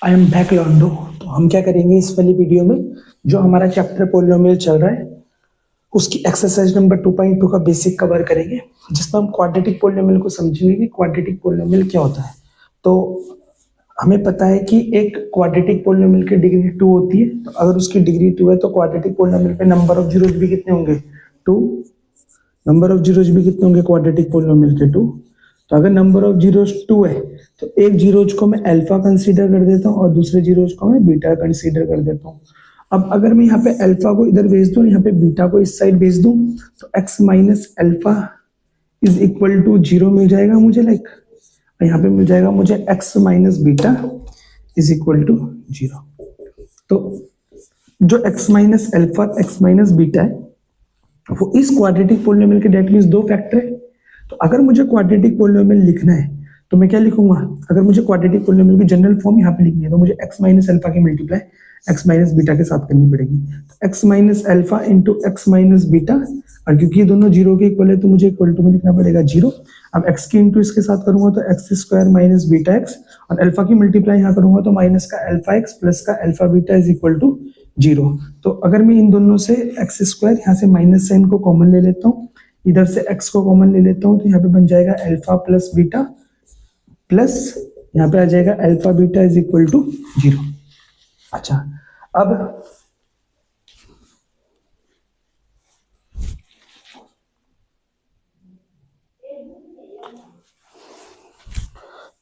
I am back लॉन्डो। तो हम क्या करेंगे इस वाली वीडियो में, जो हमारा चैप्टर पोलिनोमियल चल रहा है उसकी एक्सरसाइज नंबर 2.2 का बेसिक कवर करेंगे, जिसमें हम क्वाड्रेटिक पोलिनोमियल को समझेंगे कि क्वाड्रेटिक पोलिनोमियल क्या होता है। तो हमें पता है कि एक क्वाड्रेटिक पोलिनोमियल की डिग्री 2 होती है, तो अगर उसकी डिग्री 2 है तो क्वाड्रेटिक पोलिनोमियल पे नंबर ऑफ जीरोज भी कितने होंगे? 2। नंबर ऑफ जीरोज भी कितने होंगे क्वाड्रेटिक पोलिनोमियल के? 2। तो अगर नंबर ऑफ जीरोज 2 है तो एक जीरोज को मैं अल्फा कंसीडर कर देता हूँ और दूसरे जीरोज को मैं बीटा कंसीडर कर देता हूँ। अब अगर मैं यहाँ पे अल्फा को इधर भेज दूं, यहाँ पे बीटा को इस साइड भेज दूं, तो x minus alpha is equal to 0 मिल जाएगा मुझे, लाइक यहाँ पे मिल जाएगा मुझे x minus beta is equal to 0। तो जो x minus alpha x minus beta है वो इस क्वाड्रेटिक पोलिनोमियल के डेट मींस दो फैक्टर है। तो अगर मुझे क्वाड्रेटिक पोलिनोमियल लिखना है तो मैं क्या लिखूंगा? अगर मुझे क्वाड्रेटिक पोलिनोमियल की जनरल फॉर्म यहाँ पे लिखनी है तो मुझे x माइनस अल्फा की मल्टीप्लाई x माइनस बीटा के साथ करनी पड़ेगी। तो x minus alpha into x minus beta, और क्योंकि ये दोनों जीरो के इक्वल है तो मुझे इक्वल टू में लिखना पड़ेगा 0। अब x की इंटू इसके साथ करूंगा तो X square minus beta x, और अल्फा की मल्टीप्लाई यहाँ करूंगा तो माइनस का अल्फा x प्लस का alpha beta is equal to 0। तो अगर मैं इन दोनों से एक्स स्क्वायर यहाँ से माइनस साइन को कॉमन ले लेता हूँ, इधर से x को कॉमन ले लेता हूँ, तो यहाँ पे बन जाएगा अल्फा प्लस बीटा प्लस यहाँ पे आ जाएगा alpha beta is equal to 0। अच्छा, अब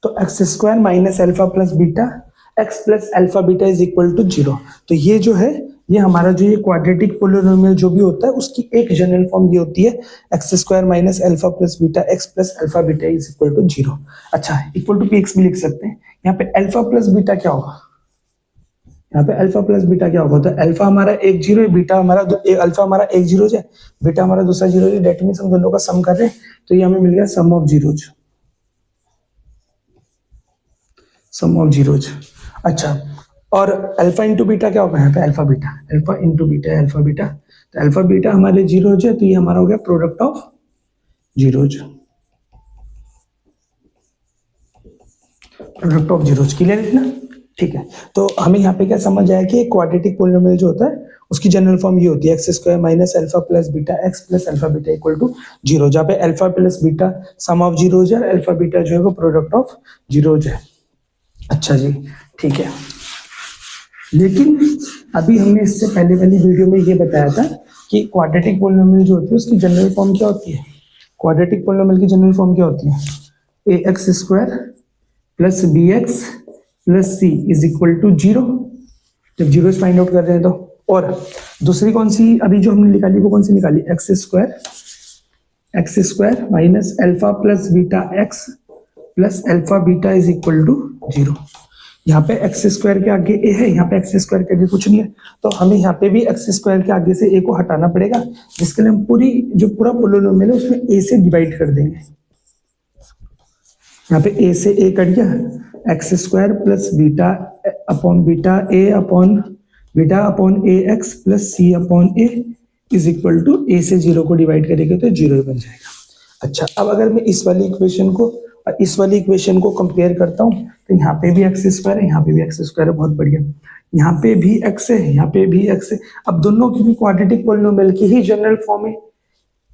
तो X square minus alpha plus beta x plus alpha beta is equal to 0। तो ये जो है ये हमारा जो ये क्वाड्रेटिक पोलिनोमियल जो भी होता है उसकी एक जनरल फॉर्म ये होती है x square minus alpha plus beta x plus alpha beta is equal to 0। अच्छा, इक्वल टू पी एक्स भी लिख सकते हैं। यहाँ पे अल्फा प्लस बीटा क्या होगा? यहाँ पे अल्फा प्लस बीटा क्या होगा? तो अल्फा हमारा एक जीरो है, बीटा हमारा अल्फा हमारा एक जीरो है, बीटा हमारा दूसरा जीरो है, डेट मींस हम दोनों का सम कर रहे हैं तो ये हमें मिल गया sum of zeros, sum of zeros. अच्छा, और अल्फा इंटू बीटा क्या होगा? यहाँ पे alpha beta, alpha into beta है अल्फा बीटा, तो अल्फा बीटा हमारे जीरोज है तो ये हमारा हो गया product of zeros, product of zeros. Clear है ना? ठीक है, तो हमें यहाँ पे क्या समझ आया कि क्वाड्रेटिक पोलिनोमियल जो होता है उसकी जनरल फॉर्म ये होती है x square minus alpha plus beta x plus alpha beta equal to 0, जहाँ पे alpha plus beta sum of zeros है, अल्फा बीटा जो है वो प्रोडक्ट ऑफ जीरोज है। अच्छा जी, ठीक है। लेकिन अभी हमने इससे पहले वाली वीडियो में ये बताया था कि क्वाड्रेटिक पोलिनोमियल जो होती है उसकी जनरल फॉर्म क्या होती है? क्वाड्रेटिक पोलिनोमियल की जनरल फॉर्म क्या होती है? A x square plus b x plus c is equal to 0, जब जीरो फाइंड आउट कर रहे हैं तो। और दूसरी कौन सी अभी जो हमने निकाली वो कौन सी निकाली? X square minus alpha plus beta x plus alpha beta is equal to 0। यहाँ पे एक्स स्क्वायर के आगे ए है, यहाँ पे एक्स स्क्वायर के आगे कुछ नहीं है, तो हमें यहाँ पे भी एक्स स्क्वायर के आगे से ए को हटाना पड़ेगा, जिसके लिए हम पूरा पोलिनोमियल है उसमें ए से डिवाइड कर देंगे। यहाँ पे ए से ए कट गया, x square plus beta upon beta upon A x plus C upon A is equal to a से 0 को डिवाइड करेंगे तो 0 बन जाएगा। अच्छा, अब अगर मैं इस वाली इक्वेशन को और इस वाली इक्वेशन को कंपेयर करता हूँ तो यहाँ पे भी एक्स स्क्वायर है, यहाँ पे भी एक्स स्क्वायर है, बहुत बढ़िया। यहाँ पे भी एक्स है, यहाँ पे भी एक्स है। अब दोनों की भी क्वाड्रेटिक पोलिनोमियल की ही जनरल फॉर्म है,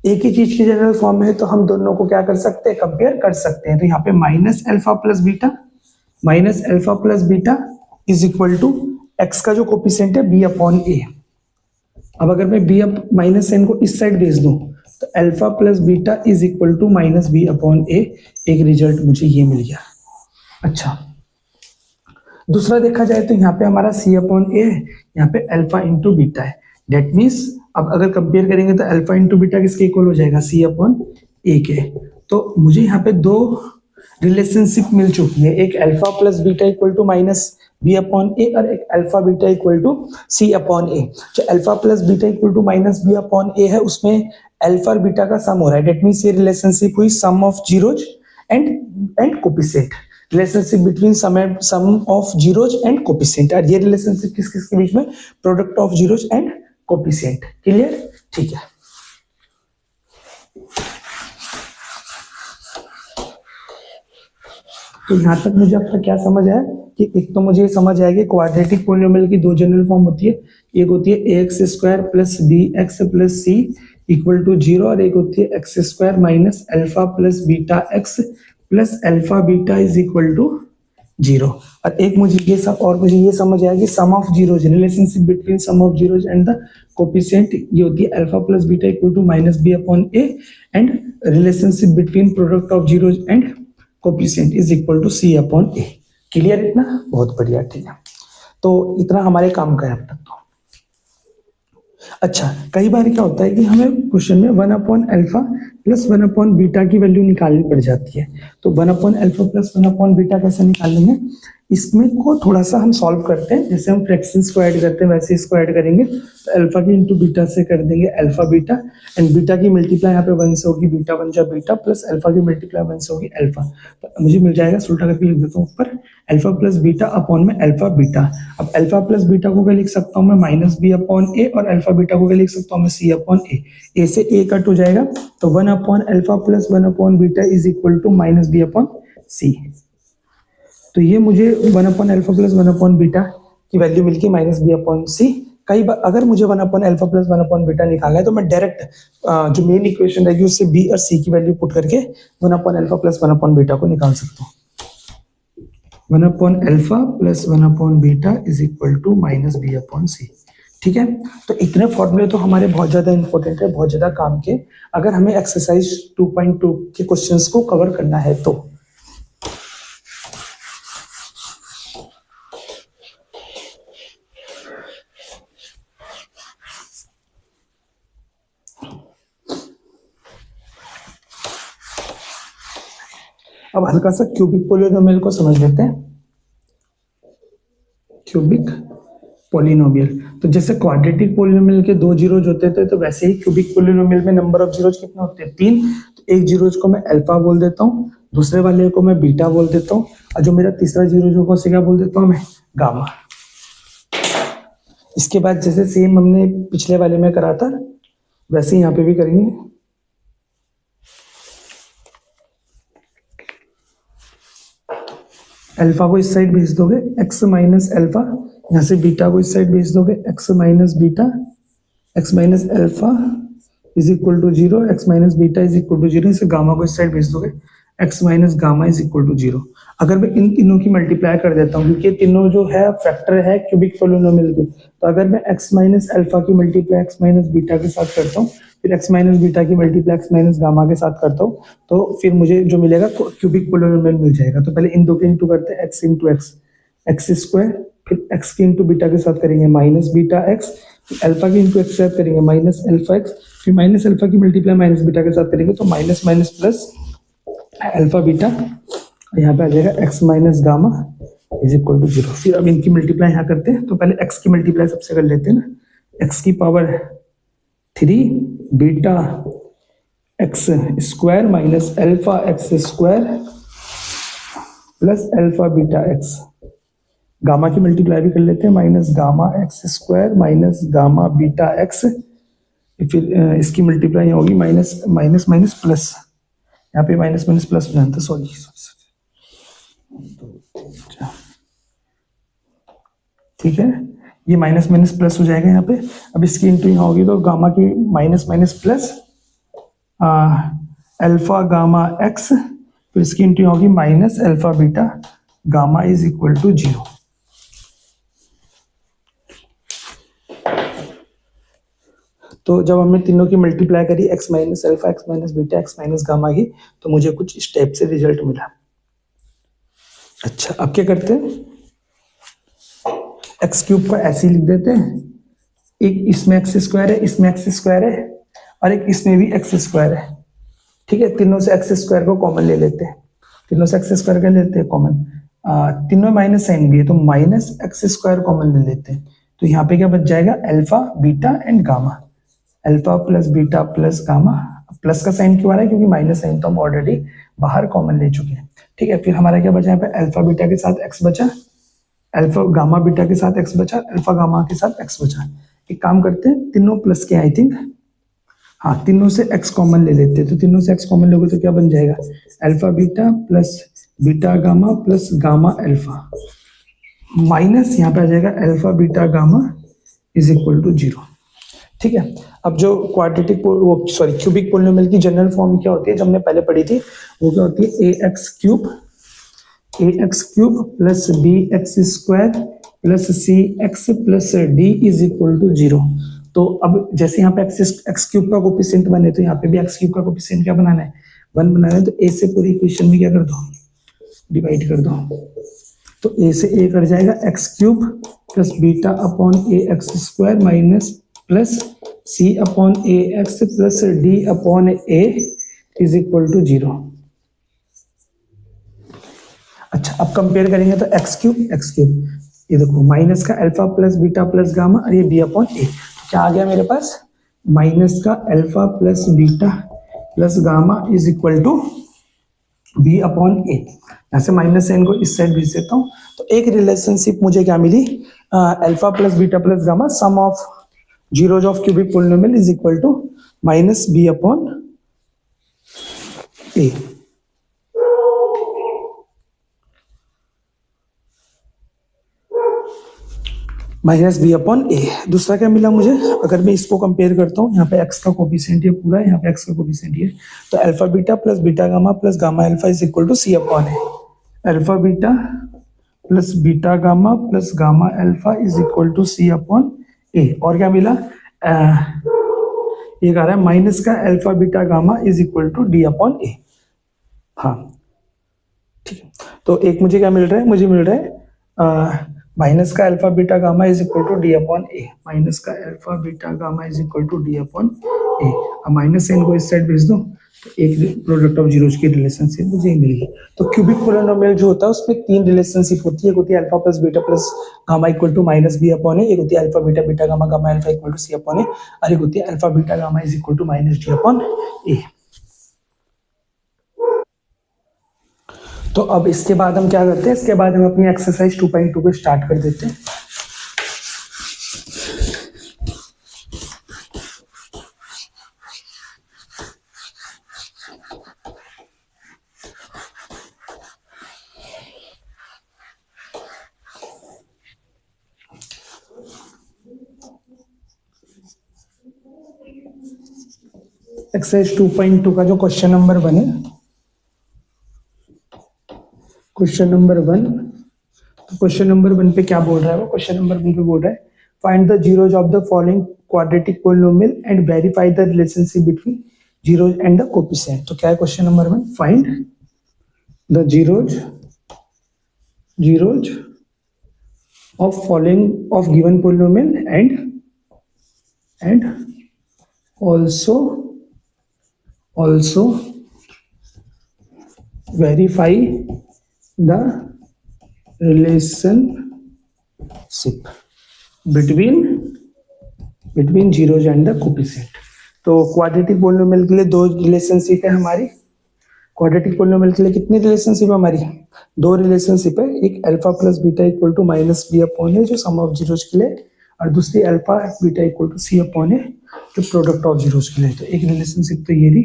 एक ही चीज की जनरल फॉर्म है, तो हम दोनों को क्या कर सकते हैं? कंपेयर कर सकते हैं। तो यहाँ पे minus alpha plus beta is equal to X का जो कोफिशिएंट है बी अपॉन ए। अब अगर मैं बी अप माइनस एन को इस साइड भेज दूं तो alpha plus beta is equal to minus b upon a, एक रिजल्ट मुझे ये मिल गया। अच्छा, दूसरा देखा जाए तो यहाँ पे हमारा सी अपॉन ए है, यहाँ पे अल्फा इंटू बीटा है, डेट मीन्स अब अगर कंपेयर करेंगे तो अल्फा इंटू बीटा किसके इक्वल हो जाएगा? सी अपॉन ए के। तो मुझे यहाँ पे दो रिलेशनशिप मिल चुकी है, एक alpha plus beta equal to minus b upon a और एक alpha beta equal to C upon a. जो alpha plus beta equal to minus b upon a है उसमें अल्फा और बीटा का सम हो रहा है, डेट मीन्स ये रिलेशनशिप हुई sum of zeros and coefficient, relationship between sum of zeros and coefficient. और ये रिलेशनशिप किस किस के बीच में? Product of zeros and coefficient. Clear? ठीक है। तो यहाँ तक मुझे आपका क्या समझ आया कि एक तो मुझे ये समझ आया कि क्वाड्रेटिक पोलिनोमियल की दो जनरल फॉर्म होती है, एक होती है a x square plus b x plus c equal to 0 और एक होती है x square minus alpha plus beta x plus alpha beta is equal to 0। और एक मुझे ये समझ आया कि sum of zeros, relationship between sum of zeros and the coefficient, ये होती है alpha plus beta equal to minus b upon a, and relationship between product of zeros and coefficient is equal to C upon A. Clear इतना? बहुत बढ़िया, ठीक है। तो इतना हमारे काम का है अब तक तो। अच्छा, कई बार क्या होता है कि हमें क्वेश्चन में 1 upon alpha plus 1 upon beta की वैल्यू निकालनी पड़ जाती है। तो 1 upon alpha plus 1 upon beta कैसे निकालेंगे, इसमें को थोड़ा सा हम सॉल्व करते हैं। जैसे हम फ्रैक्शंस को ऐड करते हैं वैसे इसको ऐड करेंगे। तो अल्फा की इंटू बीटा से कर देंगे अल्फा बीटा, एंड बीटा की मल्टीप्लाई यहाँ पे 1 से होगी, बीटा 1 जा बीटा, प्लस अल्फा की मल्टीप्लाई 1 से होगी अल्फा। तो मुझे मिल जाएगा, उल्टा करके लिख देता हूँ ऊपर, अल्फा प्लस बीटा अपॉन में अल्फा बीटा। अब अल्फा प्लस बीटा को क्या लिख सकता हूँ मैं, माइनस बी अपॉन ए, और अल्फा बीटा को क्या लिख सकता हूँ मैं, सी अपॉन ए। ए से ए कट हो जाएगा, तो 1 upon alpha plus 1 upon beta is equal to minus b upon c. तो ये मुझे 1 upon alpha plus 1 upon beta की वैल्यू मिलती है माइनस बी अपॉन सी। कई बार अगर मुझे 1 upon alpha plus 1 upon beta निकालना है तो मैं डायरेक्ट जो मेन इक्वेशन रहेगी उससे बी और सी की वैल्यू पुट करके 1 upon alpha plus 1 upon beta को निकाल सकता हूँ। 1 upon alpha plus 1 upon beta is equal to minus b upon c. ठीक है, तो इतने फॉर्मूले तो हमारे बहुत ज्यादा इंपॉर्टेंट है, बहुत ज्यादा काम के, अगर हमें एक्सरसाइज 2.2 के क्वेश्चंस को कवर करना है तो। अब हल्का सा क्यूबिक पोलिनोमियल को समझ लेते हैं। क्यूबिक पोलिनोमियल, तो जैसे क्वाड्रेटिक पोलिनोमियल के 2 जीरोज होते थे, तो वैसे ही क्यूबिक पोलिनोमियल में नंबर ऑफ जीरोज कितने होते हैं, 3। तो एक जीरोज को मैं अल्फा बोल देता हूँ, दूसरे वाले को मैं बीटा बोल देता हूँ, और जो मेरा तीसरा जीरोज होगा उसे क्या बोल देता हूँ मैं, गामा। इसके बाद जैसे सेम हमने पिछले वाले में करा था वैसे ही यहाँ पे भी करेंगे। अल्फा को इस साइड भेज दोगे, एक्स माइनस अल्फा, यहाँ से बीटा को इस साइड भेज दोगे, X minus beta, X minus alpha is equal to 0, X minus beta is equal to 0, इसे गामा को इस साइड भेज दोगे, X minus gamma is equal to 0। अगर मैं इन तीनों की मल्टीप्लाई कर देता हूँ, क्योंकि तीनों जो है फैक्टर है क्यूबिक पोलिनोमियल के, तो अगर मैं एक्स माइनस अल्फा की मल्टीप्लाई एक्स माइनस बीटा के साथ करता हूँ, फिर एक्स माइनस बीटा की मल्टीप्लाई एक्स माइनस गामा के साथ करता हूँ, तो फिर मुझे जो मिलेगा क्यूबिक पोलिनोमियल मिल जाएगा। तो पहले इन दो के इंटू करते हैं, X into X, X square, फिर एक्स के इंटू बीटा के साथ करेंगे माइनस बीटा एक्स, फिर अल्फा के इंटू एक्स के साथ करेंगे माइनस अल्फा एक्स, फिर माइनस अल्फा की मल्टीप्लाई माइनस बीटा के साथ करेंगे तो minus minus plus alpha beta, यहाँ पे आ जाएगा X minus gamma is equal to 0। फिर अब इनकी मल्टीप्लाई यहाँ करते हैं, तो पहले एक्स की मल्टीप्लाई सबसे कर लेते हैं ना, एक्स की power 3 beta x square minus alpha x square plus alpha beta x. Gamma की मल्टीप्लाई भी कर लेते हैं, minus gamma x square minus gamma beta X, फिर इसकी मल्टीप्लाई होगी माइनस माइनस माइनस प्लस, यहाँ पे माइनस माइनस प्लस हो जाता है, सॉरी। ठीक है, ये माइनस माइनस प्लस हो जाएगा यहाँ पे। अब इसकी इंटू यहाँ होगी तो गामा की minus minus plus alpha gamma X, फिर इसकी इंटू यहाँ होगी minus alpha beta gamma is equal to 0। तो जब हमने तीनों की मल्टीप्लाई करी, X minus alpha, X minus beta, X minus gamma की, तो मुझे कुछ स्टेप से रिजल्ट मिला। अच्छा, अब क्या करते हैं, एक्स क्यूब को ऐसे ही लिख देते हैं, एक इसमें एक्स स्क्वायर है, इसमें एक्स स्क्वायर है, और एक इसमें भी एक्स स्क्वायर है। ठीक है, तीनों से एक्स स्क्वायर को कॉमन ले लेते हैं, तीनों से एक्स स्क्वायर का लेते हैं कॉमन, तीनों माइनस साइन भी है तो माइनस एक्स स्क्वायर कॉमन ले लेते हैं। तो यहाँ पे क्या बच जाएगा, alpha beta and gamma, alpha plus beta plus gamma. Plus का साइन क्यों आ रहा है, क्योंकि माइनस साइन तो हम ऑलरेडी बाहर कॉमन ले चुके हैं। ठीक है, फिर हमारा क्या बचा यहाँ पे, अल्फा बीटा के साथ एक्स बचा, अल्फा गामा बीटा के साथ एक्स बचा, अल्फा गामा के साथ एक्स बचा। एक काम करते हैं, तीनों प्लस के आई थिंक, हाँ तीनों से एक्स कॉमन ले लेते हैं, तो तीनों से एक्स कॉमन लोगे तो क्या बन जाएगा, alpha beta plus beta gamma plus gamma alpha minus यहाँ पे आ जाएगा alpha beta gamma is equal to 0। ठीक है, अब जो क्वाड्रेटिक क्यूबिक पोलिनोमियल की जनरल फॉर्म क्या होती है जो हमने पहले पढ़ी थी, वो क्या होती है a x cube plus b x square plus c x plus d is equal to 0। तो अब जैसे यहाँ पे एक्स क्यूब का कोफिशिएंट बने तो यहाँ पे भी एक्स क्यूब का कोफिशिएंट क्या बनाना है, 1 बनाना है। तो ए से पूरी इक्वेशन में क्या कर दो, डिवाइड कर दो। तो ए से ए कट जाएगा X cube plus beta upon A x square minus plus C upon A x plus D upon A is equal to 0। अच्छा, अब कंपेयर करेंगे तो एक्स क्यूब ये देखो माइनस का alpha plus beta plus gamma और ये बी अपॉन ए। तो क्या आ गया मेरे पास, माइनस का alpha plus beta plus gamma is equal to b upon a. यहाँ से माइनस एन को इस साइड भेज देता हूँ। तो एक रिलेशनशिप मुझे क्या मिली, alpha plus beta plus gamma sum of zeros of cubic polynomial is equal to minus b upon a. Minus b upon a. दूसरा क्या मिला मुझे, अगर मैं इसको कंपेयर करता हूँ, यहाँ पे एक्स का कोफिशिएंट ये पूरा है, यहाँ पे एक्स का कोफिशिएंट ये, तो alpha beta plus beta gamma plus gamma alpha is equal to C upon a. Alpha beta plus beta gamma plus gamma alpha is equal to C upon a. और क्या मिला, ये कह रहा है माइनस का alpha beta gamma is equal to d upon a. हाँ ठीक है, तो एक मुझे क्या मिल रहा है, मुझे मिल रहा है माइनस का alpha beta gamma is equal to d upon a. Minus का alpha beta gamma is equal to d upon a. अब माइनस एन को इस साइड भेज दो तो एक प्रोडक्ट ऑफ जीरोज की रिलेशनशिप मुझे मिल गई। तो क्यूबिक पोलिनोमियल जो होता है उसमें 3 रिलेशनशिप होती है। एक होती है alpha plus beta plus gamma equal to minus b upon a, एक होती है alpha beta beta gamma gamma alpha equal to C upon a, और एक होती है alpha beta gamma is equal to minus d upon a. तो अब इसके बाद हम क्या करते हैं, इसके बाद हम अपनी एक्सरसाइज 2.2 को स्टार्ट कर देते हैं। एक्सरसाइज 2.2 का जो क्वेश्चन नंबर 1 है, क्वेश्चन नंबर 1, तो क्वेश्चन नंबर 1 पे क्या बोल रहा है वो, क्वेश्चन नंबर 1 पे बोल रहा है find the zeros of the following quadratic polynomial and verify the relationship between zeros and the coefficient. तो क्या है question number 1, find the zeros of following of given polynomial and also verify the relationship between zeros and the coefficient। तो quadratic polynomial के लिए 2 relationship है हमारी। Quadratic polynomial के लिए कितनी रिलेशनशिप है हमारी, 2 रिलेशनशिप है। एक alpha plus beta equal to minus b upon a जो सम ऑफ जीरोज के लिए, और दूसरी alpha beta equal to C upon a जो प्रोडक्ट ऑफ जीरोज के लिए। तो एक रिलेशनशिप तो ये रही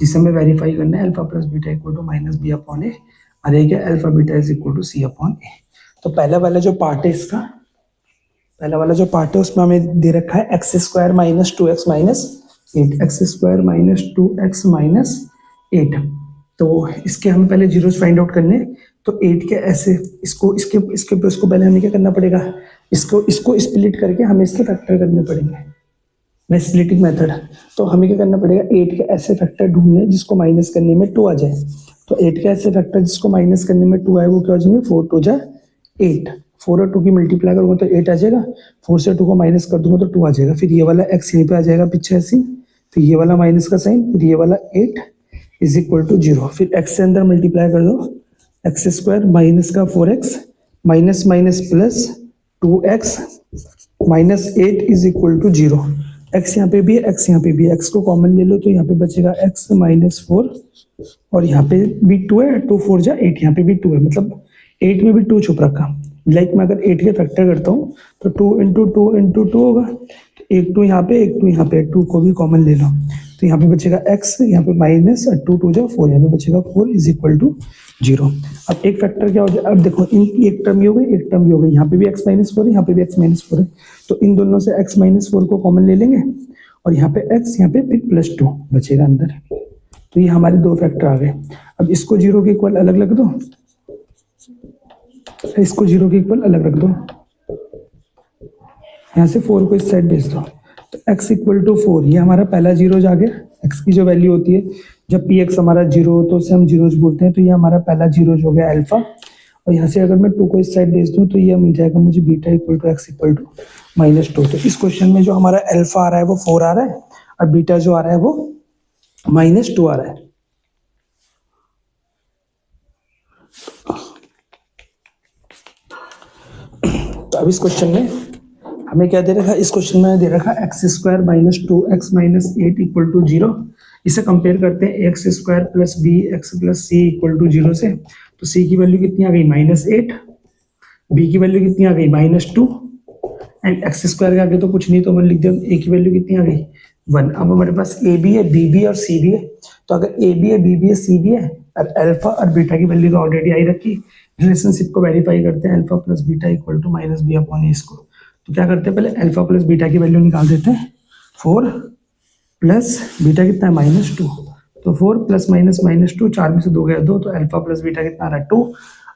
जिसे हमें वेरीफाई करना है, alpha plus beta equal to minus b upon a, और एक है alpha beta is equal to C upon a. तो पहला वाला जो पार्ट है इसका, पहला वाला जो पार्ट है उसमें हमें दे रखा है एक्स स्क्वायर माइनस 2x माइनस 8, एक्स स्क्वायर माइनस 2x माइनस 8। तो इसके हमें पहले जीरोस फाइंड आउट करने। तो 8 के ऐसे इसको पहले हमें क्या करना पड़ेगा, इसको स्प्लिट करके हमें इसके फैक्टर करने पड़ेंगे में स्प्लिटिंग मेथड। तो हमें क्या करना पड़ेगा, 8 के ऐसे फैक्टर ढूंढने जिसको माइनस करने में 2 आ जाए। तो 8 के ऐसे फैक्टर जिसको माइनस करने में 2 आए वो क्या हो जाएंगे, 4 2 जा 8, 4 और 2 की मल्टीप्लाई करूंगा तो 8 आ जाएगा, 4 से 2 को माइनस कर दूंगा तो 2 आ जाएगा। फिर ये वाला x यहीं पे आ जाएगा पीछे ऐसे, फिर ये वाला माइनस का साइन, फिर ये वाला 8 इज इक्वल टू 0। फिर x से अंदर मल्टीप्लाई कर दो, एक्स स्क्वायर माइनस का 4x minus minus plus 2x माइनस 8 इज इक्वल टू 0। x यहाँ पे भी है, x यहाँ पे भी है, x को कॉमन ले लो तो यहाँ पे बचेगा x माइनस 4, और यहाँ पे भी 2 है, 2 4 जा 8, यहाँ पे भी 2 है, मतलब 8 में भी 2 छुप रखा। लाइक मैं अगर 8 के फैक्टर करता हूँ तो 2 इंटू 2 इंटू 2 होगा, तो एक 2 यहाँ पे एक 2 यहाँ पे, 2 को भी कॉमन ले लो तो यहाँ पे बचेगा x, यहाँ पे माइनस 2 2 जा 4, यहाँ पे बचेगा 4 इज इक्वल टू 0। अब एक फैक्टर क्या हो जाए, अब देखो इन एक टर्म ही हो गई, एक टर्म ही हो गई, यहाँ पे भी x माइनस 4 है, यहाँ पे भी x माइनस 4 है, तो इन दोनों से x माइनस 4 को कॉमन ले लेंगे और यहाँ पे x, यहाँ पे फिर +2 बचेगा अंदर। तो ये हमारे दो फैक्टर आ गए। अब इसको 0 के इक्वल अलग रख दो, इसको 0 के इक्वल अलग रख दो, यहाँ से 4 को इस साइड भेज दो, तो x इक्वल टू 4, ये हमारा पहला 0 आ गया। x की जो वैल्यू होती है जब px हमारा 0 हो तो उसे हम 0 बोलते हैं, तो ये हमारा पहला 0 हो गया अल्फा। और यहाँ से अगर मैं 2 को इस साइड भेज दूँ तो ये मिल जाएगा मुझे beta equal to x equal to -2। तो इस क्वेश्चन में जो हमारा अल्फा आ रहा है वो 4 आ रहा है और बीटा जो आ रहा है वो -2 आ रहा है। तो अब इस क्वेश्चन में हमें क्या दे रखा है, इस क्वेश्चन में दे रखा है x² - 2x - 8 इक्वल टू 0। इसे कंपेयर करते हैं x² + bx + c equal to 0 से। तो c की वैल्यू कितनी आ गई -8, b की वैल्यू कितनी आ गई -2 एंड x² के आगे तो कुछ नहीं तो 1 लिख दिया। a की वैल्यू कितनी आ गई 1। अब हमारे पास a भी है, b भी है और c भी है। तो अगर a भी है, b भी है, c भी है और अल्फा और बीटा की वैल्यू तो ऑलरेडी आई रखी, रिलेशनशिप को वेरीफाई करते हैं alpha plus beta equal to -b/a इसको। तो क्या करते हैं, पहले अल्फा प्लस बीटा की वैल्यू निकाल देते हैं। 4 प्लस बीटा कितना है -2, तो 4 प्लस माइनस -2, 4 में से 2 गया 2, तो अल्फा प्लस बीटा कितना रहा 2।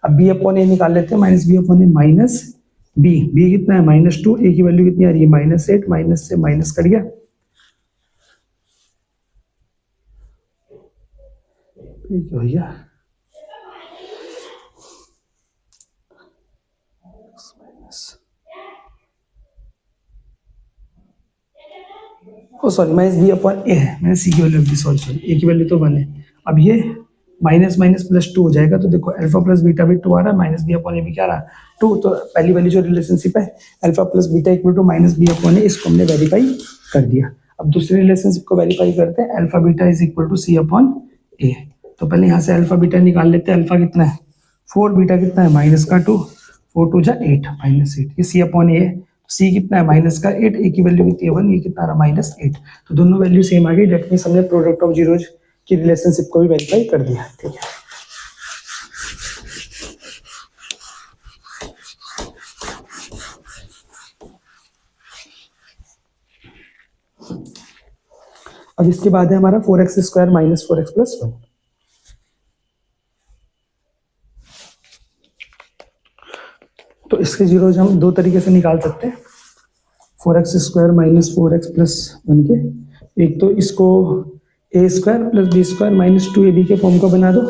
अब b/a निकाल लेते हैं, -b/a -b, b कितना है -2, a की वैल्यू कितनी आ रही है -8, माइनस से माइनस कट गया, भैया सॉरी -b/a है, मैंने c की वैल्यू दी, सॉरी a की वैल्यू तो 1 है। अब ये माइनस माइनस +2 हो जाएगा, तो देखो अल्फा प्लस बीटा भी 2 आ रहा है, -b/a भी क्या रहा 2। तो पहली वाली जो रिलेशनशिप है alpha plus beta equal to -b/a, इसको हमने वेरीफाई कर दिया। अब दूसरी रिलेशनशिप को वेरीफाई करते हैं, alpha beta is equal to c/a। तो पहले यहाँ से अल्फा बीटा निकाल लेते हैं। अल्फा कितना है 4, बीटा कितना है -2, 4 2 जा 8, -8, ये c/a है। c कितना है -8, a की वैल्यू कितनी है 1, ये कितना रहा -8। तो दोनों वैल्यू सेम आ गई, डेट मींस हमने प्रोडक्ट ऑफ जीरोज की रिलेशनशिप को भी वेरीफाई कर दिया। ठीक है, अब इसके बाद है हमारा 4x² - 4x + 1। तो इसके जीरोज हम दो तरीके से निकाल सकते हैं 4x² - 4x + 1 के। एक तो इसको a² + b² - 2ab के फॉर्म का बना दो,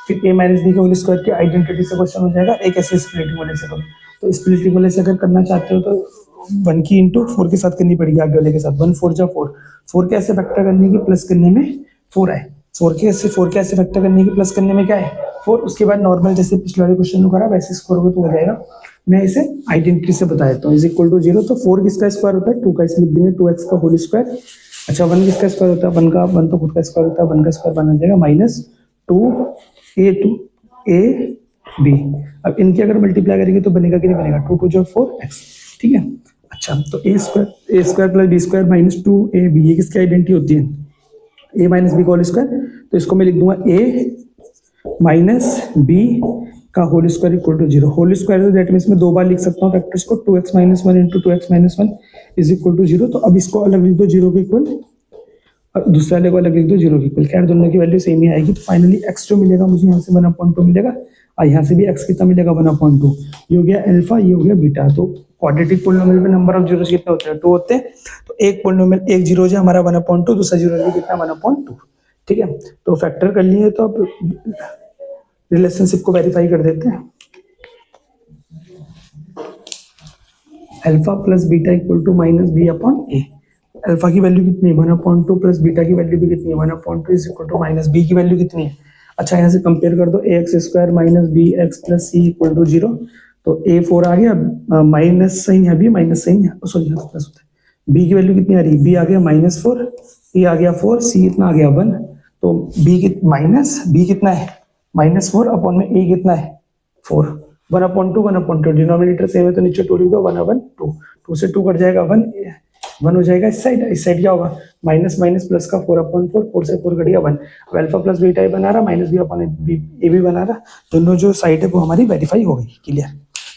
फिर a - b के होल स्क्वायर की आइडेंटिटी से क्वेश्चन हो जाएगा। एक ऐसे स्प्लिटिंग वाले से करो, तो स्प्लिटिंग वाले से अगर करना चाहते हो तो 1 की इंटू 4 के साथ करनी पड़ेगी, आगे वाले के साथ। 1 4 जा 4, 4 के ऐसे फैक्टर करने की प्लस करने में 4 आए, 4 के ऐसे फैक्टर करने की प्लस करने में क्या है 4। उसके बाद नॉर्मल जैसे पिछले वाले क्वेश्चन को करा वैसे इसको करोगे तो हो जाएगा। मैं इसे आइडेंटिटी से बता देता हूँ, इज इक्वल टू 0। तो 4 किसका स्क्वायर होता है 2 का, इसलिए लिख देंगे 2x का होल स्क्वायर। अच्छा 1 किसका स्क्वायर होता है 1 तो खुद का स्क्वायर होता है, 1 का स्क्वायर बना जाएगा -2a अब इनकी अगर मल्टीप्लाई करेंगे तो बनेगा कि नहीं बनेगा 2 2 जो 4x। ठीक है, अच्छा तो a² + b² - 2ab ये किसकी आइडेंटिटी होती है a - b का होल स्क्वायर। तो इसको मैं लिख दूंगा a - b का whole square equal to 0। Whole square तो दैट मींस मैं दो बार लिख सकता हूँ फैक्टर्स को, 2x - 1 × 2x - 1 is equal to 0। तो अब इसको अलग लिख दो 0 के इक्वल और दूसरे वाले को अलग लिख दो 0 के इक्वल, क्या दोनों की वैल्यू सेम ही आएगी। तो फाइनली x जो मिलेगा मुझे यहाँ से 1/2 मिलेगा और यहाँ से भी x कितना मिलेगा 1/2। ये हो गया अल्फा, ये हो गया बीटा। तो क्वाड्रेटिक पोलिनोमियल में नंबर ऑफ जीरोस कितने होते हैं 2 होते हैं। तो एक पोलिनोमियल एक जीरो है हमारा 1/2, दूसरा जीरो है कितना 1/2। ठीक है, तो फैक्टर कर लिए तो अब रिलेशनशिप को वेरीफाई कर देते हैं। Alpha plus beta equal to -b/a। Alpha की वैल्यू कितनी है 1/2 प्लस बीटा की वैल्यू भी कितनी है 1/2 इज इक्वल टू -b की वैल्यू कितनी है। अच्छा यहाँ से कंपेयर कर दो ax² - bx + c equal to 0। तो a 4 आ गया, माइनस साइन है भी, माइनस साइन है सॉरी प्लस होता है। b की वैल्यू कितनी आ रही है b आ गया -4, a आ गया 4, c कितना आ गया 1। तो b कितना है -4 अपॉन में a कितना है 4, 1/2 डिनोमिनेटर सेम है तो नीचे 2 लिख दो 1/2, 2 से 2 कट जाएगा 1, 1 हो जाएगा इस साइड क्या होगा, माइनस माइनस प्लस का 4/4, 4 से 4 कट गया 1। अब अल्फा प्लस बीटा ए बना रहा, माइनस बी भी बना रहा, दोनों जो साइड है वो हमारी वेरीफाई हो गई। क्लियर।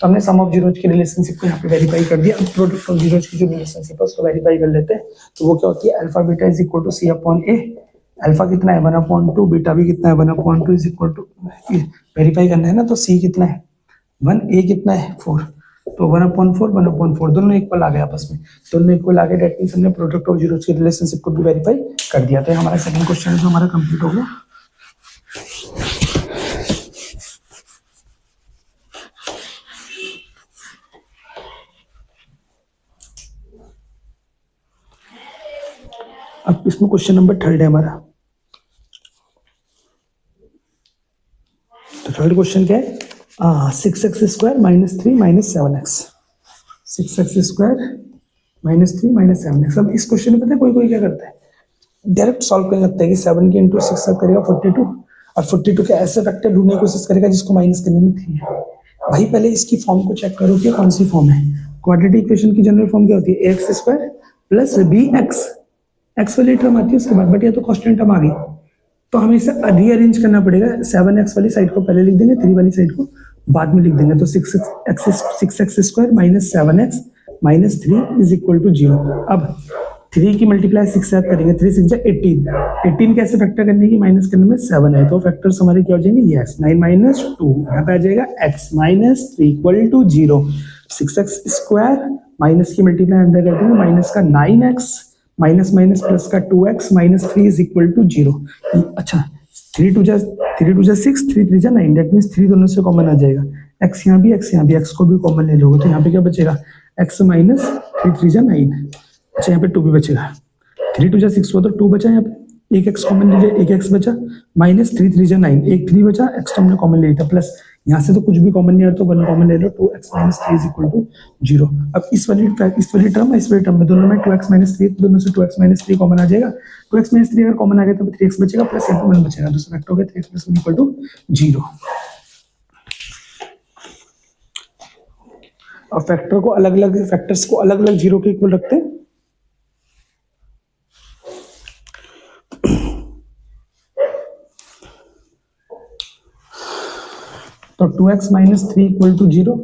तो हमने सम ऑफ जीरोज की रिलेशनशिप को यहाँ पे वेरीफाई कर दिया। अब प्रोडक्ट ऑफ जीरोज की जो रिलेशनशिप है उसको वेरीफाई कर लेते हैं। तो वो क्या होती है, alpha beta is equal to C upon a. Alpha कितना है 1/2, बीटा भी कितना है 1/2 इज इक्वल टू, वेरीफाई करना है ना, तो सी कितना है 1, ए कितना है 4, तो 1/4 1/4 दोनों इक्वल आ गए आपस में, दोनों इक्वल आ गए। डेट मींस हमने प्रोडक्ट ऑफ जीरोज की रिलेशनशिप को भी वेरीफाई कर दिया। तो हमारा सेकंड क्वेश्चन जो हमारा कंप्लीट हो गया। अब इसमें क्वेश्चन नंबर 3 है हमारा। तो थर्ड क्वेश्चन क्या है, 6x² - 3 - 7x, 6x² - 3 - 7x। अब इस क्वेश्चन में पता है कोई क्या करता है, डायरेक्ट सॉल्व करने लगता है कि 7 के इंटू 6 करेगा 42, और 42 के ऐसे फैक्टर ढूंढने की कोशिश करेगा जिसको माइनस करने में 3 है। भाई पहले इसकी फॉर्म को चेक करो कि कौन सी फॉर्म है। क्वाड्रेटिक इक्वेशन की जनरल फॉर्म क्या होती है, ax² प्लस bx, एक्स वाली टर्म आती है उसके बाद, बट ये तो कांस्टेंट टर्म आ गई, तो हमें इसे रीअरेंज करना पड़ेगा। 7x वाली साइड को पहले लिख देंगे, 3 वाली साइड को बाद में लिख देंगे। तो 6x² - 7x - 3 is equal to 0। अब 3 की मल्टीप्लाई 6 से करेंगे, 3 6 18, 18 कैसे फैक्टर करने की, माइनस करने में 7 है, तो फैक्टर्स हमारे क्या हो जाएंगे, यस 9 - 2, यहाँ पे आ जाएगा x - 3 equal to 0। 6x² minus की मल्टीप्लाई अंदर कर देंगे, माइनस का 9x माइनस माइनस प्लस का 2x - 3 इज इक्वल टू 0। अच्छा 3 2 जा 6, 3 3 जा 9, दैट मींस 3 दोनों से कॉमन आ जाएगा, x यहाँ भी x को भी कॉमन ले लोगे, तो यहाँ पे क्या बचेगा, x - 3 3 जा 9। अच्छा यहाँ पे 2 भी बचेगा, 3 2 जा 6 हुआ तो 2 बचा, यहाँ पे एक x कॉमन लीजिए, एक x बचा, माइनस 3 3 जा 9, एक 3 बचा, x तो हमने कॉमन ले लिया था, प्लस यहाँ से तो कुछ भी कॉमन नहीं है तो 1 कॉमन ले लो, 2x - 3 इज इक्वल टू 0। अब इस वाली टर्म में दोनों में 2x - 3, दोनों से 2x - 3 कॉमन आ जाएगा, 2x - 3 अगर कॉमन आ गया तो 3x बचेगा, प्लस 1 बचेगा, दूसरा फैक्टर हो गया 3x + 1 इक्वल टू 0। और फैक्टर को अलग-अलग, फैक्टर्स को अलग-अलग 0 के इक्वल रखते हैं। तो 2x - 3 इक्वल टू 0,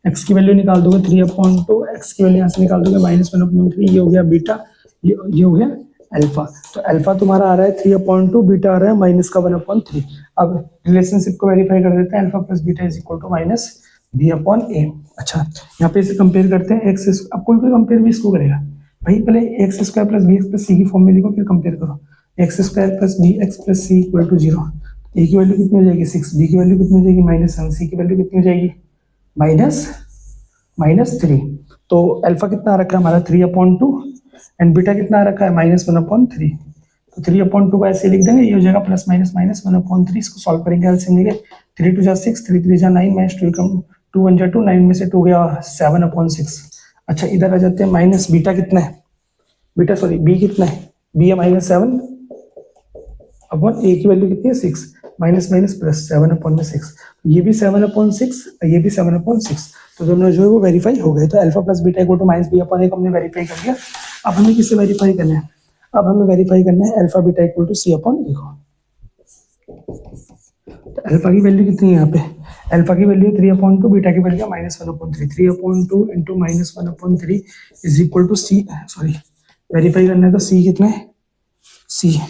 x की वैल्यू निकाल दोगे 3/2, x की वैल्यू यहाँ से निकाल दोगे -1/3, ये हो गया बीटा, ये हो गया अल्फा। तो अल्फा तुम्हारा आ रहा है 3/2, बीटा आ रहा है माइनस का 1/3। अब रिलेशनशिप को वेरीफाई कर देते हैं, alpha plus beta is equal to -b/a। अच्छा यहाँ पे इसे कंपेयर करते हैं, एक्स, अब कोई कंपेयर भी इसको करेगा, भाई पहले x² + bx + c की फॉर्म में लिखो, फिर कंपेयर करो, x² + bx + c equal to 0। ए की वैल्यू कितनी हो जाएगी 6, बी की वैल्यू कितनी हो जाएगी -7, सी की वैल्यू कितनी हो जाएगी -3। तो अल्फा कितना आ रखा है हमारा 3/2, एंड बीटा कितना आ रखा है -1/3। तो 3/2 को ऐसे लिख देंगे, ये हो जाएगा प्लस माइनस -1/3। इसको सॉल्व करेंगे, एलसीएम लेंगे, 3 2 जा 6, 3 3 जा 9, -2 1 जा 2, 9 में से 2 गया 7/6। अच्छा इधर आ जाते हैं, माइनस बीटा कितना है, बी कितना है, बी है -7 अपॉन ए की वैल्यू कितनी है 6, माइनस माइनस प्लस 7/6, ये भी 7/6, ये भी 7/6, तो दोनों जो है वो वेरीफाई हो गए। तो alpha plus beta equal to -b/a हमने वेरीफाई कर दिया। अब हमें किससे वेरीफाई करना है, अब हमें वेरीफाई करना है alpha beta equal to c/a को। तो अल्फा की वैल्यू कितनी है यहाँ पे, अल्फा की वैल्यू 3/2, बीटा की value -1/3, 3/2 into -1/3 is equal to c, sorry verify करना है तो c कितना है, c है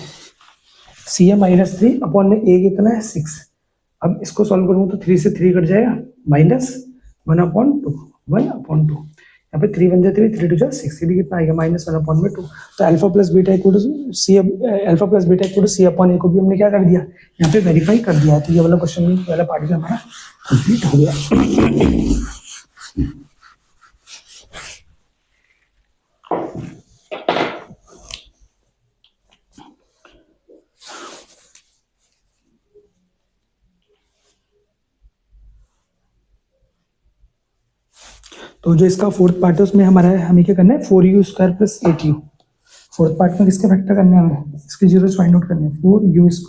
-3 अपॉन में a कितना है 6। अब इसको सॉल्व करूंगा तो 3 से 3 कट जाएगा, -1/2, 1/2, यहाँ पे 3 1 जा 3, 3 2 जा 6, ये भी कितना आएगा -1/2। तो alpha plus beta equal to c, alpha plus beta equal to c/a को भी हमने क्या कर दिया, यहाँ पे वेरीफाई कर दिया है। तो ये वाला क्वेश्चन वाला पार्ट भी हमारा कंप्लीट हो गया। तो जो इसका फोर्थ पार्ट है उसमें हमारा हमें क्या करना है, 4u² + 8u। फोर्थ पार्ट में किसके फैक्टर करने हैं हमें, इसके जीरोस फाइंड आउट करने हैं। 4u² +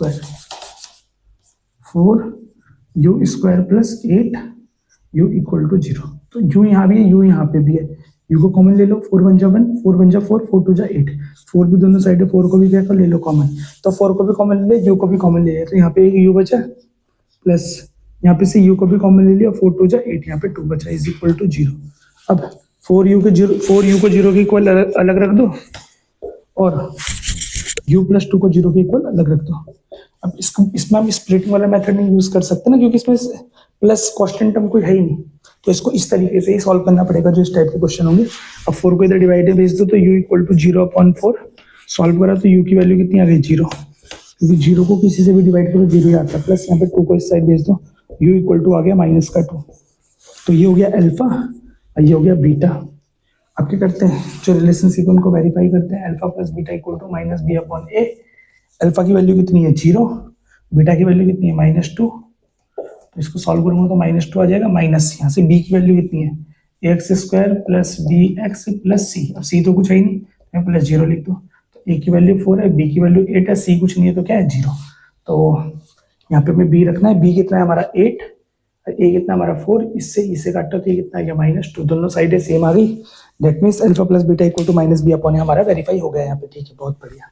8u equal to 0। तो u यहाँ भी है, u यहाँ पे भी है, यू को कॉमन ले लो, 4 1 जा 1, 4 1 जा 4, 4 2 जा 8, 4 भी दोनों साइड है, 4 को भी क्या कर ले लो कॉमन, तो 4 को भी कॉमन ले, यू को भी कॉमन ले, तो यहाँ पे एक यू बचा प्लस यहाँ पे से यू को भी कॉमन ले लिया, 4 2 जा 8, यहाँ पे 2 बचा इज इक्वल टू 0। अब 4u को 0 के इक्वल अलग रख दो और u प्लस 2 को 0 के इक्वल अलग रख दो। अब इसमें हम स्प्लिटिंग वाला मेथड नहीं यूज कर सकते ना, क्योंकि इसमें प्लस कांस्टेंट टर्म कोई है ही नहीं, तो इसको इस तरीके से ही सॉल्व करना पड़ेगा जो इस टाइप के क्वेश्चन होंगे। अब 4 को इधर डिवाइड भेज दो तो u इक्वल टू 0/4, सॉल्व करा तो u की वैल्यू कितनी आ गई 0, क्योंकि 0 को किसी से भी डिवाइड करो 0 ही आता है, प्लस यहाँ पे 2 को इस साइड भेज दो, u इक्वल टू आ गया -2, तो ये हो गया अल्फा और ये हो गया बीटा। अब क्या करते हैं, जो रिलेशनशिप उनको वेरीफाई करते हैं, alpha plus beta equal to -b/a। Alpha की वैल्यू कितनी है 0, बीटा की वैल्यू कितनी है -2, तो इसको सॉल्व करूंगा तो -2 आ जाएगा, माइनस यहाँ से b की वैल्यू कितनी है ax² plus bx plus c, अब c तो कुछ है ही नहीं, मैं प्लस 0 लिख दो, तो a की वैल्यू 4 है, b की वैल्यू 8 है, c कुछ नहीं है तो क्या है 0, तो यहाँ पे हमें b रखना है, b कितना है हमारा 8, a कितना हमारा 4, इससे काटो तो ये कितना आ गया -2, दोनों साइडें सेम आ गई, that means alpha plus beta equal to -b/a हमारा वेरीफाई हो गया यहाँ पे, ठीक है, बहुत बढ़िया।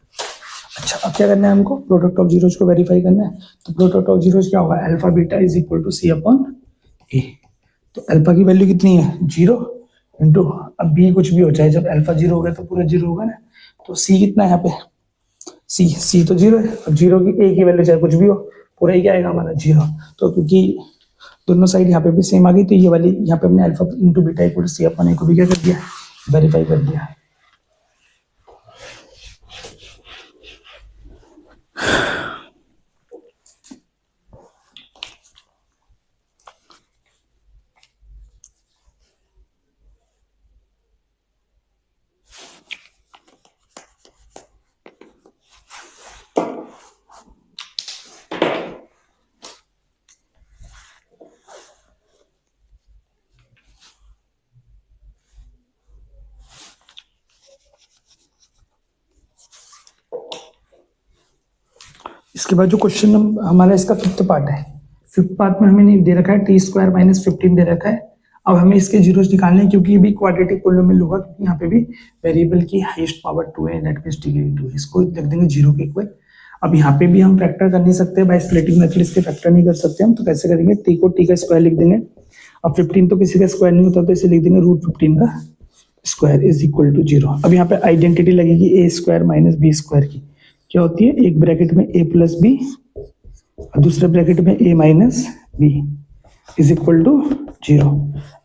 अच्छा, अब क्या करना है हमको, प्रोडक्ट ऑफ जीरोज को वेरीफाई करना है, तो प्रोडक्ट ऑफ जीरोज क्या होगा, alpha beta is equal to c/a, तो अल्फा की वैल्यू कितनी है 0 इंटू, अब b कुछ भी हो जाए, जब अल्फा 0 हो गया तो पूरा 0 होगा ना, तो c कितना है यहाँ पे, c तो 0 है, अब 0 की a की वैल्यू चाहे कुछ भी हो, पूरा ही क्या आएगा हमारा 0, तो क्योंकि दोनों साइड यहाँ पे भी सेम आ गई, तो ये वाली यहाँ पे हमने alpha into beta equal to c/a को भी क्या कर दिया, वेरीफाई कर दिया। इसके बाद जो क्वेश्चन हमारा इसका फिफ्थ पार्ट है, फिफ्थ पार्ट में हमें नहीं दे रखा है, t² - 15 दे रखा है। अब हमें इसके जीरोस निकालने हैं, क्योंकि ये भी क्वाड्रेटिक पोलिनोमियल होगा, क्योंकि यहाँ पे भी वेरिएबल की हाईएस्ट पावर 2 है, दैट मींस डिग्री 2 है, इसको लिख देंगे 0 के इक्वल। अब यहाँ पे भी हम फैक्टर कर नहीं सकते, बाय स्प्लिटिंग मेथड इसके फैक्टर नहीं कर सकते हम, तो कैसे करेंगे, t को t का स्क्वायर लिख देंगे। अब 15 तो किसी का स्क्वायर नहीं होता, तो इसे लिख देंगे √15 का स्क्वायर इज इक्वल टू 0। अब यहाँ पे आइडेंटिटी लगेगी a² - b² की, क्या होती है, एक ब्रैकेट में a प्लस बी और दूसरे ब्रैकेट में a minus b is equal to 0।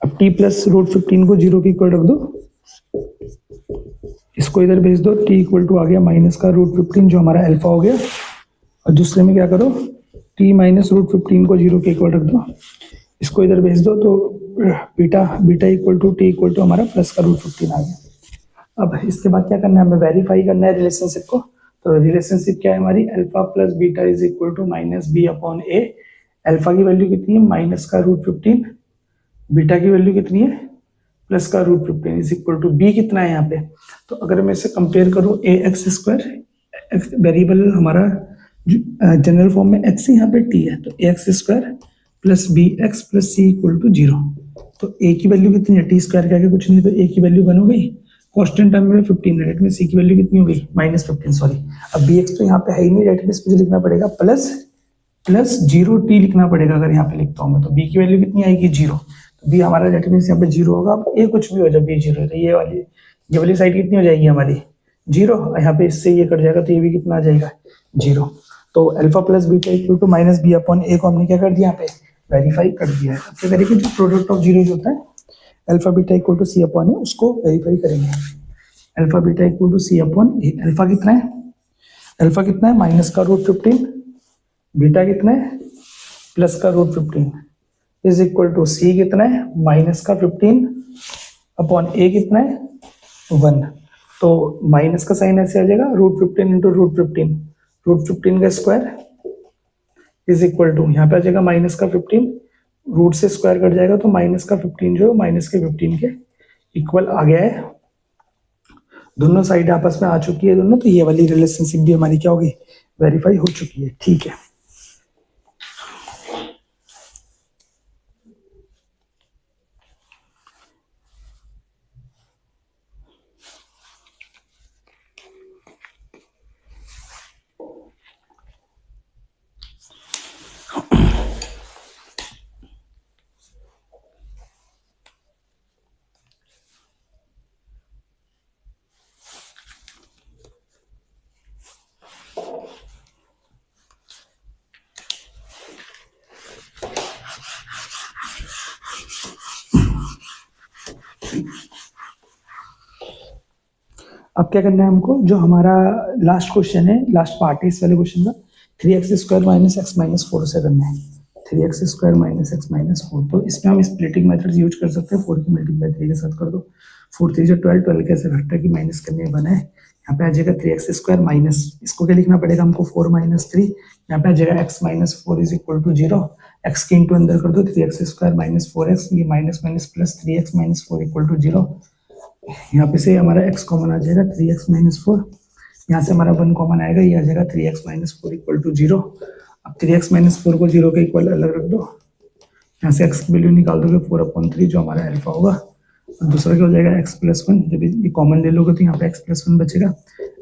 अब t प्लस √15 को 0 के इक्वल रख दो, इसको इधर भेज दो, t इक्वल टू आ गया माइनस का √15 जो हमारा अल्फा हो गया, और दूसरे में क्या करो, t माइनस √15 को 0 के इक्वल रख दो, इसको इधर भेज दो, तो beta equal to t equal to हमारा प्लस का √15 आ गया। अब इसके बाद क्या करना है, हमें वेरीफाई करना है रिलेशनशिप को, तो रिलेशनशिप क्या है हमारी, alpha plus beta is equal to -b/a। Alpha की वैल्यू कितनी है माइनस का √15, बीटा की वैल्यू कितनी है प्लस का √15 इज इक्वल टू b कितना है यहाँ पे, तो अगर मैं इसे कंपेयर करूँ ax², वेरिएबल हमारा जनरल फॉर्म में x यहाँ पे t है, तो ax² plus bx plus c equal to 0, तो a की वैल्यू कितनी है, t² के आगे कुछ नहीं, तो a की वैल्यू 1 हो गई, कांस्टेंट टर्म में 15 है, में c की वैल्यू कितनी हो गई -15, सॉरी, अब bx तो यहाँ पे है ही नहीं, रेट में मुझे लिखना पड़ेगा प्लस 0t लिखना पड़ेगा, अगर यहाँ पे लिखता हूँ मैं, तो b की वैल्यू कितनी आएगी 0, तो b हमारा रेट में यहाँ पे 0 होगा। अब a कुछ भी हो जाए b 0 है, तो ये वाली साइड कितनी हो जाएगी हमारी 0, यहाँ पे इससे ये कट जाएगा, तो ये भी कितना आ जाएगा 0, तो alpha plus beta equal to -b/a को हमने क्या कर दिया, यहाँ पे वेरीफाई कर दिया है। अब क्या करेंगे, जो प्रोडक्ट ऑफ जीरोज होता है alpha beta equal to c/a, उसको वेरीफाई करेंगे। Alpha beta equal to c/a, alpha कितना है, अल्फा कितना है माइनस का √15, बीटा कितना है प्लस का √15 इज इक्वल टू c कितना है माइनस का 15/a कितना है 1, तो माइनस का साइन ऐसे आ जाएगा, √15 इंटू √15 का स्क्वायर इज इक्वल टू, यहाँ पे आ जाएगा माइनस का 15, रूट से स्क्वायर कट जाएगा, तो माइनस का 15 जो माइनस के 15 के इक्वल आ गया है, दोनों साइड आपस में आ चुकी है दोनों, तो ये वाली रिलेशनशिप भी हमारी क्या होगी, वेरीफाई हो चुकी है, ठीक है। अब क्या करना है हमको, जो हमारा लास्ट क्वेश्चन है, लास्ट पार्ट है इस वाले क्वेश्चन का, 3x² माइनस एक्स माइनस 4 से करना है। 3x² माइनस एक्स माइनस 4, तो इसमें हम स्प्लिटिंग मेथड यूज कर सकते हैं। 4 की मल्टीप्लाई 3 के साथ कर दो, 4 3 जो 12, 12 कैसे फैक्टर की माइनस करने बना है। यहाँ पे आ जाएगा 3x² माइनस, इसको क्या लिखना पड़ेगा हमको, 4 माइनस 3। यहाँ पे आ जाएगा x minus 4 is equal to 0। x के इंटू अंदर कर दो, 3x² माइनस 4x, ये minus minus plus 3x minus 4 equal to 0। यहाँ पे से हमारा x कॉमन आ जाएगा, 3x माइनस 4। यहाँ से हमारा 1 कॉमन आएगा, ये आ जाएगा 3x माइनस 4 इक्वल टू 0। अब 3x माइनस 4 को 0 के इक्वल अलग रख दो, यहाँ से x की वैल्यू निकाल दोगे 4/3 जो हमारा अल्फा होगा, और दूसरा क्या हो जाएगा x प्लस 1। जब ये कॉमन ले लोगे तो यहाँ पे x प्लस 1 बचेगा,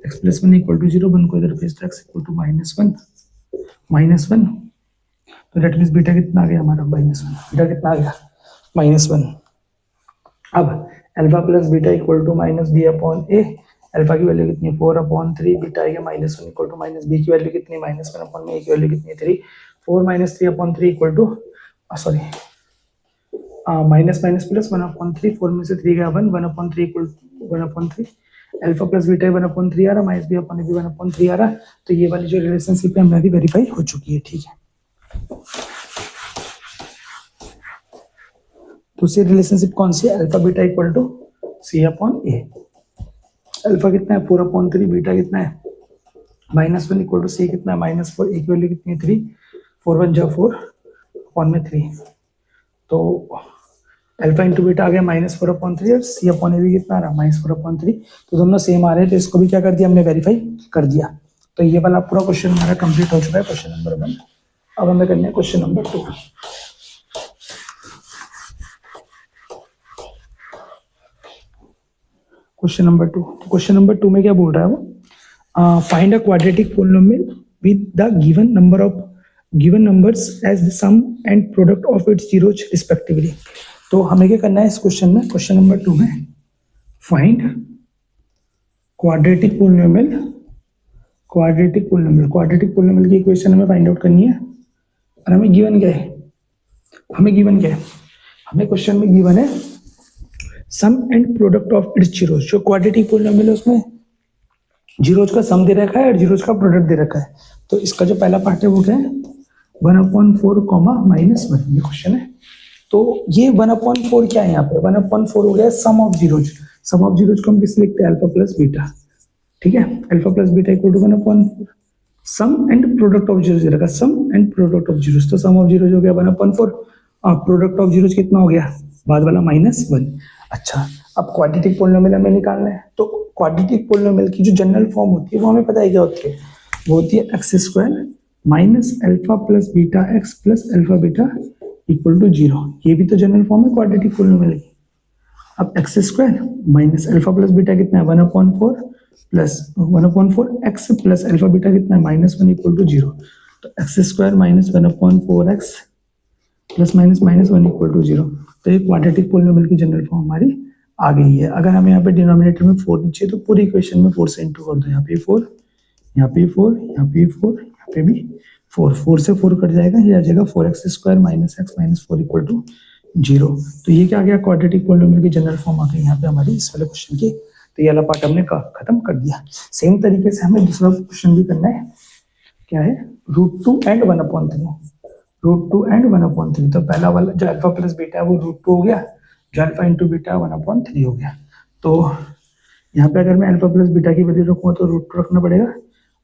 x प्लस 1 इक्वल टू 0, 1 को इधर भेज दो, x इक्वल टू -1, तो डेट मीन्स बीटा कितना आ गया हमारा, -1। बीटा कितना आ गया, -1। अब alpha plus beta equal to minus b/a, alpha की वैल्यू कितनी है, 4/3, बीटा आ गया -1 इक्वल टू माइनस b की वैल्यू कितनी, -1/a, की वैल्यू कितनी है 3, 4 minus 3/3 equal to sorry minus minus plus 1/3, 4 में से 3 गया 1, 1/3 इक्वल 1/3, अल्फा प्लस बीटा 1/3 आ रहा, माइनस b/a 1/3 आ रहा। तो ये वाली जो रिलेशनशिप है हमारी वेरीफाई हो चुकी है, ठीक है। दूसरी रिलेशनशिप कौन सी है, alpha beta equal to c/a। Alpha कितना है 4/3, बीटा कितना है -1 इक्वल टू c कितना है -4, एक वैल्यू कितनी है 3, 4 1 जा 4 अपॉन में 3, तो अल्फा इंटू बीटा आ गया -4/3 और c/a भी कितना आ रहा -4/3, तो दोनों सेम आ रहे हैं, तो इसको भी क्या कर दिया हमने, वेरीफाई कर दिया। तो ये वाला पूरा क्वेश्चन हमारा कंप्लीट हो चुका है, क्वेश्चन नंबर 1। अब हमें करना है क्वेश्चन नंबर 2। क्वेश्चन नंबर 2, तो क्वेश्चन नंबर 2 में क्या बोल रहा है वो, find a quadratic polynomial with the given number of given numbers as the sum and product of its zeros respectively. तो हमें क्या करना है इस क्वेश्चन में, क्वेश्चन नंबर 2 में, find quadratic polynomial, quadratic polynomial की इक्वेशन हमें फाइंड आउट करनी है। और हमें गिवन क्या है, हमें क्वेश्चन में गिवन है sum and product of its zeros. जो क्वाड्रेटिक पोलिनोमियल है उसमें जीरोज का सम दे रखा है और जीरोज का प्रोडक्ट दे रखा है। तो इसका जो पहला पार्ट है वो क्या है, 1/4 -1, ये क्वेश्चन है। तो ये 1/4 क्या है, यहाँ पे 1/4 हो गया sum of zeros. Sum of zeros को हम किस लिखते हैं, अल्फा प्लस बीटा, ठीक है। Alpha plus beta equal to 1/4, sum and product of zeros दे रखा, sum and product of zeros, तो सम ऑफ जीरोज हो गया 1/4 और प्रोडक्ट ऑफ जीरोज कितना हो गया, बाद वाला -1। अच्छा, अब क्वाड्रेटिक पोलिनोमियल हमें निकालना है। तो क्वाड्रेटिक पोलिनोमियल की जो जनरल फॉर्म होती है वो हमें पता है क्या होती है, वो होती है x² minus alpha plus beta x plus alpha beta equal to 0। ये भी तो जनरल फॉर्म है क्वाड्रेटिक पोलिनोमियल की। अब x² minus alpha plus beta कितना है 1/4 plus 1/4 x plus alpha beta कितना है -1 इक्वल टू 0। तो x² minus 1/4x plus minus -1 equal to 0। तो ये क्वाड्रेटिक पोलिनोमियल की जनरल फॉर्म हमारी आ गई है। अगर हमें यहाँ पे डिनोमिनेटर में 4 नीचे, तो पूरी इक्वेशन में 4 से इंटू कर दो, यहाँ पे 4, यहाँ पे 4, यहाँ पे 4, यहाँ पे भी 4, 4 से 4 कट जाएगा, ये आ जाएगा 4x² minus x minus 4 equal to 0। तो ये क्या आ गया, क्वाड्रेटिक पोलिनोमियल की जनरल फॉर्म आ गई यहाँ पे हमारी इस वाले क्वेश्चन की। तो ये वाला पार्ट हमने खत्म कर दिया। सेम तरीके से हमें दूसरा क्वेश्चन भी करना है, क्या है, √2 एंड 1/3, √2 एंड 1/3। तो पहला वाला जो अल्फा प्लस बीटा है वो √2 हो गया, जो अल्फा इंटू बीटा 1/3 हो गया। तो यहाँ पे अगर मैं अल्फा प्लस बीटा की वैल्यू रखूँगा तो √2 रखना पड़ेगा,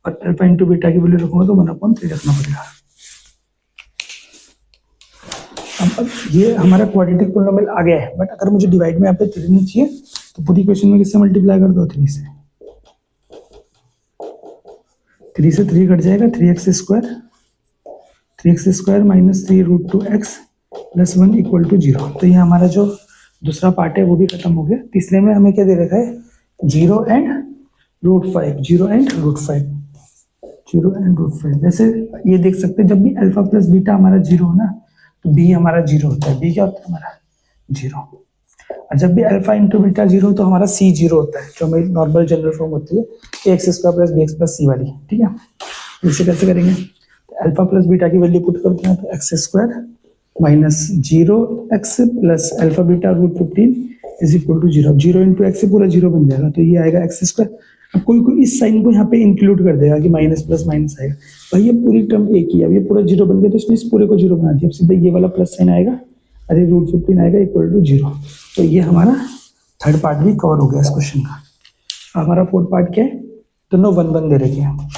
और अल्फा इंटू बीटा की वैल्यू रखूँगा तो 1/3 रखना पड़ेगा। अब ये हमारा क्वाड्रेटिक पोलिनोमियल आ गया है, बट अगर मुझे डिवाइड में यहाँ पे 3 नहीं चाहिए तो पूरी इक्वेशन में किससे मल्टीप्लाई कर दो, 3 से। 3 से 3 कट जाएगा, 3x² minus 3√2x plus 1 equal to 0। तो ये हमारा जो दूसरा पार्ट है वो भी खत्म हो गया। तीसरे में हमें क्या दे रखा है, 0 एंड √5, 0 एंड √5। जैसे ये देख सकते हैं, जब भी अल्फा प्लस बीटा हमारा 0 हो ना, तो बी हमारा 0 होता है। बी क्या होता है हमारा 0, और जब भी अल्फा इंटू बीटा 0 तो हमारा सी 0 होता है, जो हमारी नॉर्मल जनरल फॉर्म होती है x² प्लस bx प्लस सी वाली, ठीक है। इसे कैसे करेंगे, अल्फा प्लस बीटा की वैल्यू पुट करते हैं, तो x² minus 0x plus alpha beta √15 is equal to 0। 0 into x से पूरा 0 बन जाएगा, तो ये आएगा एक्स स्क्वायर। अब कोई कोई इस साइन को यहाँ पे इंक्लूड कर देगा कि माइनस प्लस माइनस आएगा, भाई ये पूरी टर्म एक ही है, अब ये पूरा 0 बन गया तो इसने इस पूरे को 0 बना दिया, अब सीधा ये वाला प्लस साइन आएगा, अरे √15 आएगा इक्वल टू 0। तो ये हमारा थर्ड पार्ट भी कवर हो गया इस क्वेश्चन का। हमारा फोर्थ पार्ट क्या है, दोनों 1 1 दे रखे हैं।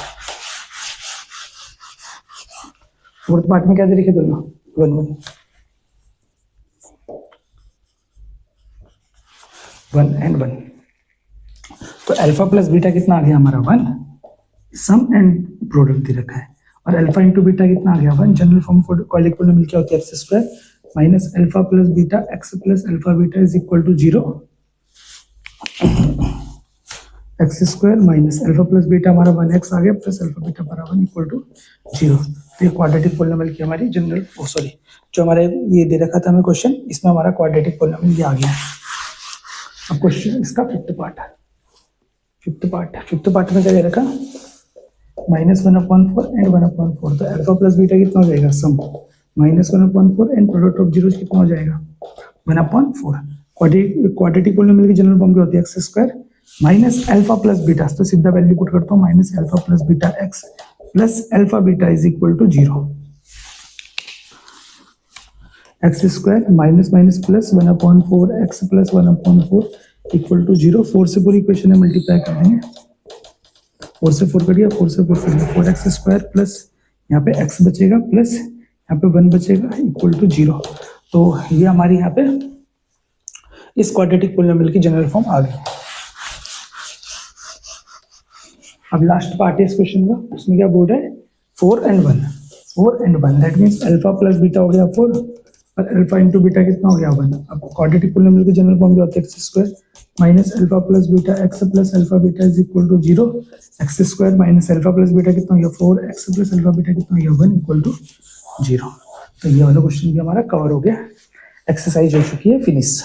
फोर्थ पार्ट में क्या दे रखे दोनों 1 एंड 1। तो अल्फा प्लस बीटा कितना आ गया हमारा 1, सम एंड प्रोडक्ट दे रखा है, और अल्फा इंटू बीटा कितना आ गया 1। जनरल फॉर्म क्वाड्रेटिक पॉलिनोमियल क्या होती है, x square minus alpha plus beta x plus alpha beta is equal to 0। X square minus alpha plus beta हमारा 1x आ गया, प्लस अल्फा बीटा बराबर इक्वल टू 0। तो ये क्वाड्रेटिक पॉलिनोमियल की हमारी जनरल जो हमारे ये दे रखा था हमें क्वेश्चन, इसमें हमारा क्वाड्रेटिक पॉलिनोमियल ये आ गया। अब क्वेश्चन इसका फिफ्थ पार्ट में क्या दे रखा, -1/4 एंड 1/4। तो अल्फा प्लस बीटा कितना हो जाएगा, sum -1/4 and product of zeros कितना हो जाएगा 1/4। क्वाड्रेटिक पॉलिनोमियल की जनरल फॉर्म क्या होती है, x square minus alpha plus beta, तो सीधा वैल्यू पुट करता हूँ, minus alpha plus beta x plus alpha beta is equal to 0। X square minus minus plus 1/4 x plus 1/4 equal to 0। 4 से पूरी इक्वेशन में मल्टीप्लाई कर देंगे, 4 से 4 करिए, 4 से 4 करिए, 4x स्क्वायर प्लस यहाँ पे x बचेगा प्लस यहाँ पे 1 बचेगा इक्वल टू 0। तो ये हमारी यहाँ पे इस क्वाड्रेटिक पॉलिनोमियल की जनरल फॉर्म आ गई। अब लास्ट पार्ट है इस क्वेश्चन का, उसमें क्या बोल रहा है 4 and 1 that means alpha plus beta हो गया 4 और अल्फा इंटू बीटा कितना हो गया 1। अब क्वाड्रेटिक पॉलिनोमियल की जनरल फॉर्म क्या होती है, x square minus alpha plus beta x plus alpha beta is equal to 0। X square minus alpha plus beta कितना हो गया 4 एक्स प्लस अल्फा बीटा कितना हो गया 1 इक्वल टू 0। तो ये वाला क्वेश्चन भी हमारा कवर हो गया, एक्सरसाइज हो चुकी है फिनिश।